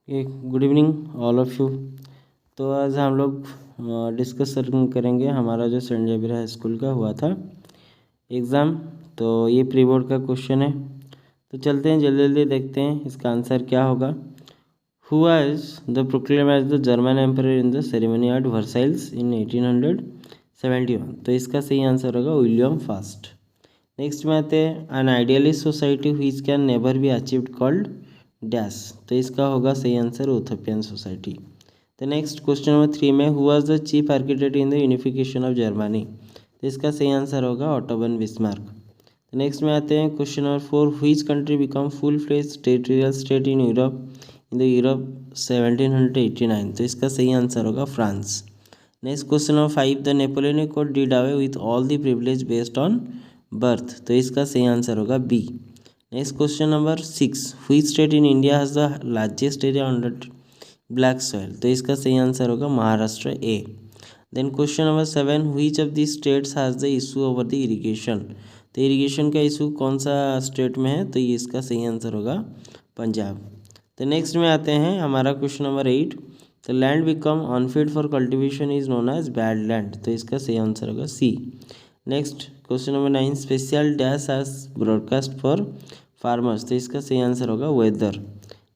Good evening all of you. तो आज हम लोग डिस्कस करेंगे हमारा जो सेंट जेवियर हाई स्कूल का हुआ था एग्ज़ाम। तो ये प्री बोर्ड का क्वेश्चन है, तो चलते हैं जल्दी जल्दी देखते हैं इसका आंसर क्या होगा। Who was the proclaim as the German emperor in the ceremony at Versailles in 1871। तो इसका सही आंसर होगा विलियम फास्ट। नेक्स्ट में आते हैं an idealist society which can never be achieved called dash. तो इसका होगा सही आंसर यूथोपियन सोसाइटी। तो नेक्स्ट क्वेश्चन नंबर 3 में who was the chief architect in the unification of Germany. तो इसका सही आंसर होगा ऑटो वन बिस्मार्क। तो नेक्स्ट में आते हैं question number 4 which country become full fledge territorial state in Europe 1789। तो इसका सही आंसर होगा France. Next question number 5 the Napoleon code did away with all the privilege based on birth. तो इसका सही आंसर होगा B. Next question number 6 which state in India has the largest area under black soil. तो इसका सही answer होगा Maharashtra A. Then question number 7 which of the states has the issue over the irrigation. तो irrigation का issue कौन सा state में है, तो ये इसका सही आंसर होगा पंजाब। तो नेक्स्ट में आते हैं हमारा question number 8 the land become unfit for cultivation is known as bad land. तो इसका सही आंसर होगा C. Next question number 9 special dash as broadcast for farmers. तो इसका सही आंसर होगा weather.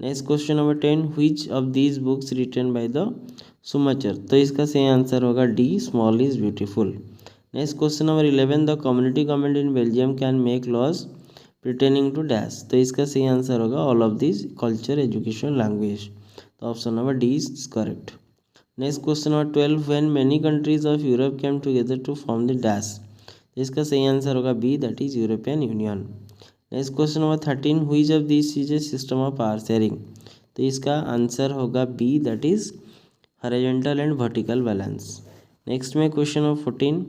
Next question number 10 which of these books written by the Schumacher. तो इसका सही आंसर होगा D small is beautiful. Next question number 11 the community government in Belgium can make laws pertaining to dash. तो इसका सही answer होगा all of this culture education language. तो option number D is correct. Next question number 12 when many countries of Europe came together to form the dash. तो इसका सही answer होगा B that is European Union. Next question number 13 which of this is a system of power sharing. तो इसका answer होगा B that is horizontal and vertical balance. Next में question number 14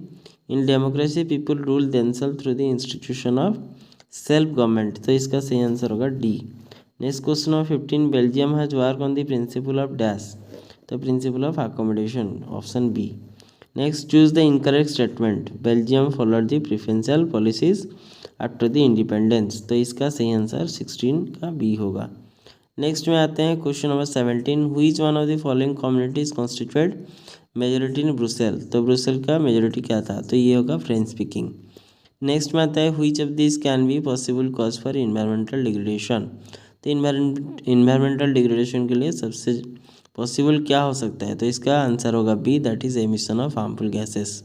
in democracy people rule themselves through the institution of self government. तो इसका सही answer होगा D. Next question number 15 Belgium has work on the principle of dash. तो principle of accommodation option B. Next choose the incorrect statement Belgium followed the preferential policies after the independence. तो इसका सही answer 16 का B होगा। Next में आते हैं question number 17 which one of the following communities constituted majority in Brussels. तो Brussels का मेजोरिटी क्या था, तो ये होगा फ्रेंच स्पीकिंग। नेक्स्ट में आता है which of this can be possible cause for environmental degradation. तो इन्वायरमेंटल डिग्रेडेशन के लिए सबसे पॉसिबल क्या हो सकता है, तो इसका आंसर होगा B that is emission of harmful gases.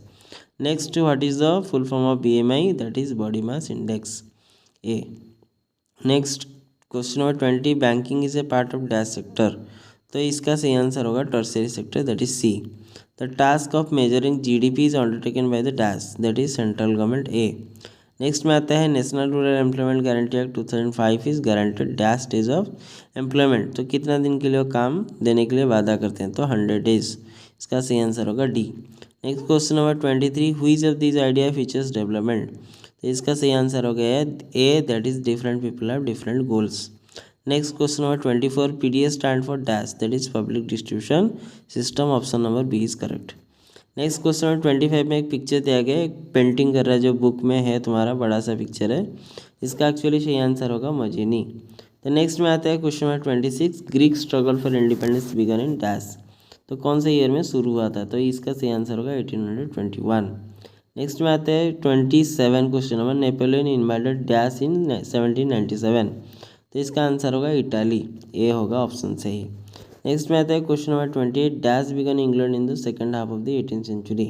Next what is the full form of BMI, that is body mass index A. Next question number 20 banking is a part of dash sector. तो इसका सही answer होगा tertiary sector that is C. The task of measuring GDP is undertaken by the dash that is central government A. Next में आता है national rural employment guarantee act 2005 is guaranteed dash days of employment. तो कितना दिन के लिए वो काम देने के लिए वादा करते हैं, तो 100 डेज। इसका सही आंसर होगा D. Next question number 23 which of this idea features development. तो इसका सही आंसर हो गया है A that is different people have different goals. Next question number 24 PDS stand for dash that is public distribution system option number B is correct. Next question number 25 में एक picture दिया गया है, एक पेंटिंग कर रहा है जो बुक में है तुम्हारा बड़ा सा पिक्चर है, इसका एक्चुअली सही आंसर होगा मजीनी। तो नेक्स्ट में आता है question number 26 Greek struggle for independence began in dash. तो कौन से ईयर में शुरू हुआ था, तो इसका सही आंसर होगा 1821। नेक्स्ट में आते हैं 27 question number Napoleon invaded dash in 1797। तो इसका आंसर होगा इटाली, ए होगा ऑप्शन सही। नेक्स्ट में आता है question number 28 dash began England in the second half of the 18th century.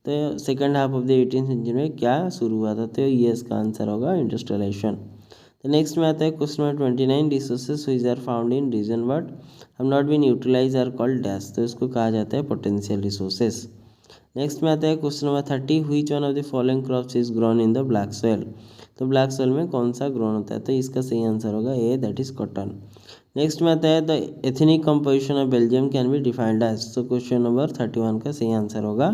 तो second half of the 18th century में क्या शुरू हुआ था, तो ये इसका आंसर होगा इंडस्ट्रियलाइजेशन। तो नेक्स्ट में आता है question number 29 resources which are found in region but have not been utilise are called dash. तो इसको कहा जाता है पोटेंशियल रिसोर्सेज। नेक्स्ट में आता है question number 30 which one of the following crops is grown in the black soil. तो black soil में कौन सा ग्रोन होता है, तो इसका सही आंसर होगा A that is cotton. Next में आता है the ethnic composition of Belgium can be defined as. तो क्वेश्चन नंबर 31 का सही आंसर होगा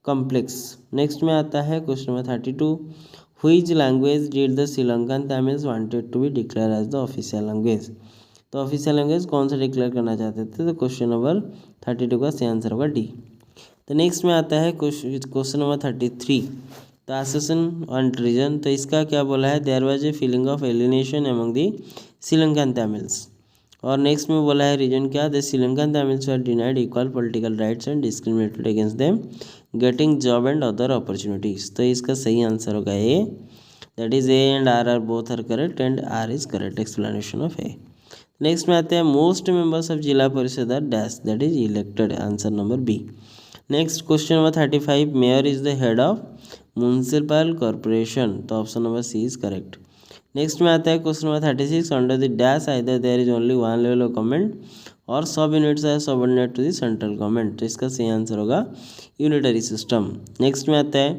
कॉम्प्लेक्स। नेक्स्ट में आता है question number 32 which language did the Sri Lankan Tamils wanted to be declare as the official language. तो ऑफिशियल लैंग्वेज कौन सा डिक्लेयर करना चाहते थे, तो क्वेश्चन नंबर 32 का सही आंसर होगा डी। तो नेक्स्ट में आता है question number 33 the assertion and reason. तो इसका क्या बोला है, there was a feeling of alienation among the Sri Lankan Tamils. और नेक्स्ट में बोला है रीजन क्या, the Sri Lankan Tamils are denied equal political rights and discriminated against them getting job and other opportunities. तो इसका सही आंसर होगा A, that is A and R both are correct and R is correct explanation of A. Next में आते हैं most members of Zila Parishad are dash, that is elected, answer number B. Next question number 35, mayor is the head of municipal corporation, तो option number C is correct. Next में आता है question number 36, under the dash either there is only one level of government और sub units are subordinate to the central government, तो इसका सही answer होगा unitary system. Next में आता है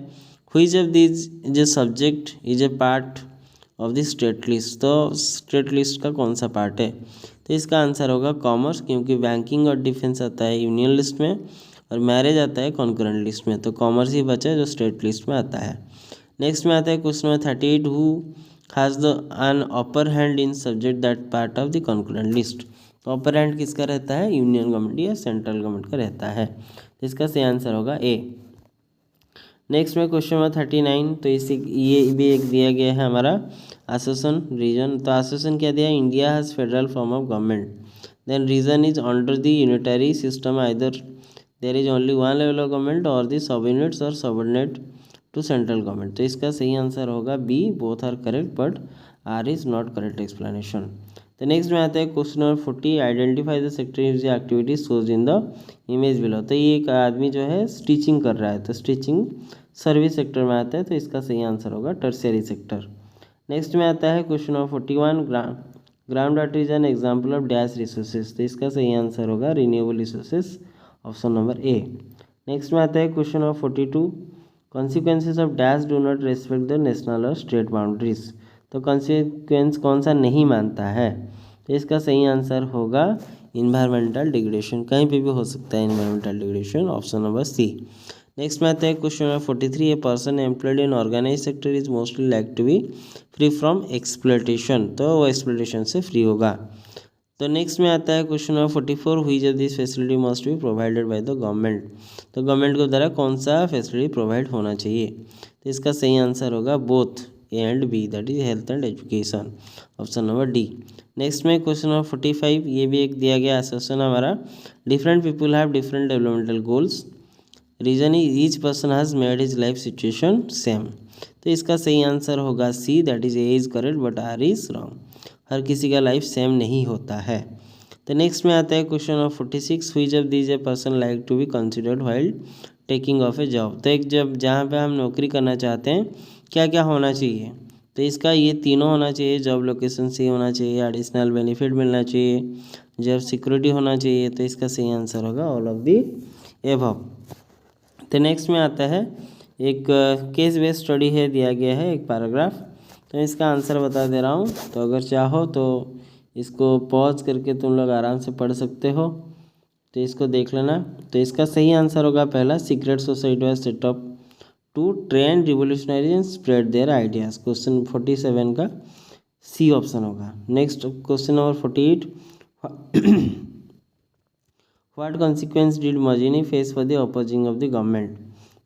which of this is a subject is a part of the state list, तो state list का कौन सा पार्ट है, तो इसका आंसर होगा कॉमर्स, क्योंकि बैंकिंग और डिफेंस आता है यूनियन लिस्ट में और मैरिज आता है कॉन्करेंट लिस्ट में, तो कॉमर्स ही बचा है जो स्टेट लिस्ट में आता है। नेक्स्ट में आता है question number 38, who has the an upper hand in subject that part of the concurrent list, तो अपर हैंड किसका रहता है, यूनियन गवर्नमेंट या सेंट्रल गवर्नमेंट का रहता है, तो इसका सही आंसर होगा ए। नेक्स्ट में क्वेश्चन नंबर 39, तो इसी ये भी एक दिया गया है हमारा एसोसिएशन रीजन, तो एसोसिएशन क्या दिया, India has federal form of government, then reason is under the unitary system either there is only one level of government or the sub units are subordinate to central government, तो इसका सही answer होगा B, both are correct but R is not correct explanation. तो next में आता है question number 40, identify the sector activities shows in the image below, तो ये एक आदमी जो है स्टिचिंग कर रहा है, तो स्टिचिंग सर्विस सेक्टर में आता है, तो इसका सही आंसर होगा टर्शियरी सेक्टर। नेक्स्ट में आता है question number 41, ground water is an example of dash resources, तो इसका सही आंसर होगा renewable resources, option number A. Next में आता है question number 42, consequences of dash do not respect the national और स्टेट बाउंड्रीज, तो कॉन्सिक्वेंस कौन सा नहीं मानता है, तो इसका सही आंसर होगा इन्वायरमेंटल डिग्रेडेशन, कहीं पे भी हो सकता है environmental degradation, option number C. Next में आता है question number 43, a person employed in organise sector is mostly like to be free from exploitation, तो वो एक्सप्लॉयटेशन से फ्री होगा। तो नेक्स्ट में आता है question number 44, which of this facility must be provided by the government, तो government के द्वारा कौन सा फैसिलिटी प्रोवाइड होना चाहिए, तो इसका सही आंसर होगा both A and B, that is health and education, option number D. Next में क्वेश्चन नंबर 45, ये भी एक दिया गया एसोसिएशन हमारा, different people have different developmental goals, reason is each person has made his life situation same, तो इसका सही आंसर होगा C, that is A is correct but R is wrong, हर किसी का लाइफ सेम नहीं होता है। तो नेक्स्ट में आता है question number 46, which of these a person like to be considered while taking of a job, तो एक जब जहाँ पे हम नौकरी करना चाहते हैं क्या क्या होना चाहिए, तो इसका ये तीनों होना चाहिए, जॉब लोकेशन सही होना चाहिए, एडिशनल बेनिफिट मिलना चाहिए, जॉब सिक्योरिटी होना चाहिए, तो इसका सही आंसर होगा ऑल ऑफ दी एबव। तो नेक्स्ट में आता है एक केस बेस्ड स्टडी है, दिया गया है एक पैराग्राफ, तो इसका आंसर बता दे रहा हूँ, तो अगर चाहो तो इसको पॉज करके तुम लोग आराम से पढ़ सकते हो, तो इसको देख लेना। तो इसका सही आंसर होगा पहला, secret society was set up to train revolutionary and spread their ideas, question 47 का सी ऑप्शन होगा। Next question number 48, what consequence did Mazzini face for the opposing of the government,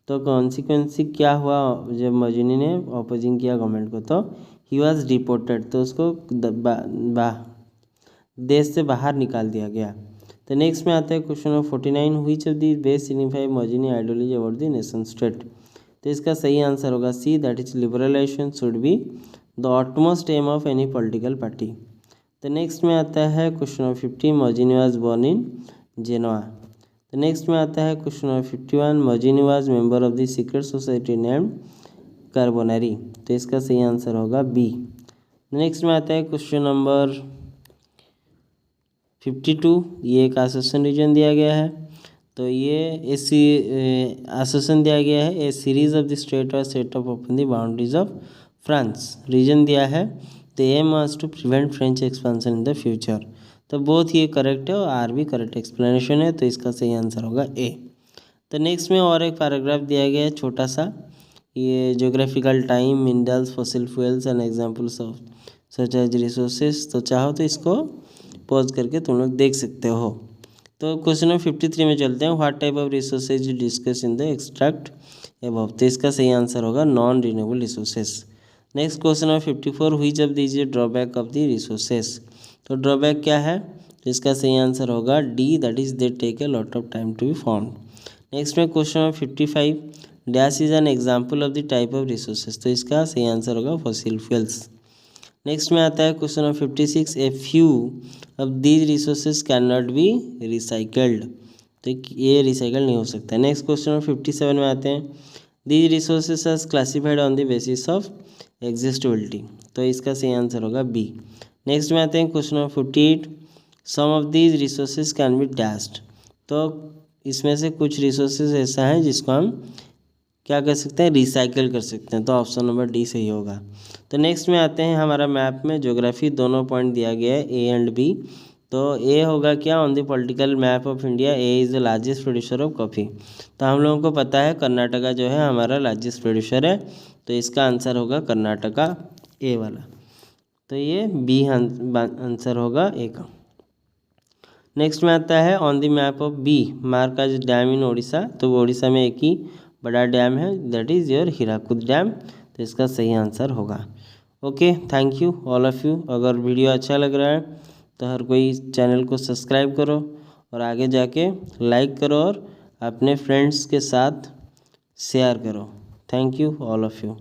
तो कॉन्सिक्वेंस क्या हुआ जब मजीनी ने opposing किया government को, तो ही वॉज डिपोर्टेड, तो उसको देश से बाहर निकाल दिया गया। तो नेक्स्ट में आता है question number 49, which of the best signify Mazzini ideology about the nation state, तो इसका सही आंसर होगा C, that is liberalisation should be the utmost aim of any political party. तो नेक्स्ट में आता है question number 50, Mazzini was born in Genoa. तो next में आता है question number 51, Mazzini was member of the secret society named Carbonari, तो इसका सही आंसर होगा बी। नेक्स्ट में आता है क्वेश्चन नंबर 52, ये एक एसोसिएशन रीजन दिया गया है, तो ये एसोसिएशन दिया गया है, a series of the state are set up open the boundaries of France, reason दिया है, the aim was to prevent French expansion in the future, तो बोथ ये करेक्ट है और आर भी करेक्ट एक्सप्लेनेशन है, तो इसका सही आंसर होगा ए। तो नेक्स्ट में और एक पैराग्राफ दिया गया है छोटा सा, ये geographical time, minerals, fossil fuels and examples of such as resources, तो चाहो तो इसको पॉज करके तुम लोग देख सकते हो। तो क्वेश्चन नंबर 53 में चलते हैं, what type of resources discuss in the extract above, तो इसका सही आंसर होगा non renewable resources. Next question number 54, which of these drawback of the resources, तो ड्रॉबैक क्या है, तो इसका सही आंसर होगा D, that is they take a lot of time to be found. Next में question number 55, dash is an example of the type of resources, तो इसका सही आंसर होगा फॉसिल फ्यूल्स। नेक्स्ट में आता है question number 56, a few of these resources can not be recycled, तो ये रिसाइकल नहीं हो सकता है। नेक्स्ट क्वेश्चन नंबर 57 में आते हैं, these resources are classified on the basis of exhaustibility, तो इसका सही आंसर होगा बी। नेक्स्ट में आते हैं question number 48, some of these resources can be dashed, तो इसमें से कुछ रिसोर्सेज ऐसा है जिसको हम क्या कर सकते हैं, रिसाइकल कर सकते हैं, तो ऑप्शन नंबर डी सही होगा। तो नेक्स्ट में आते हैं, हमारा मैप में ज्योग्राफी दोनों पॉइंट दिया गया है ए एंड बी, तो ए होगा क्या, on the political map of India A is the largest producer of coffee, तो हम लोगों को पता है कर्नाटका जो है हमारा लार्जेस्ट प्रोड्यूसर है, तो इसका आंसर होगा कर्नाटका ए वाला, तो ये बी आंसर होगा ए का। नेक्स्ट में आता है, on the map of B mark as dam in Odisha, तो ओडिशा में एक ही बड़ा डैम है, that is your Hirakud dam, तो इसका सही आंसर होगा। Okay, thank you all of you. अगर वीडियो अच्छा लग रहा है तो हर कोई चैनल को सब्सक्राइब करो और आगे जाके लाइक करो और अपने फ्रेंड्स के साथ शेयर करो। Thank you all of you.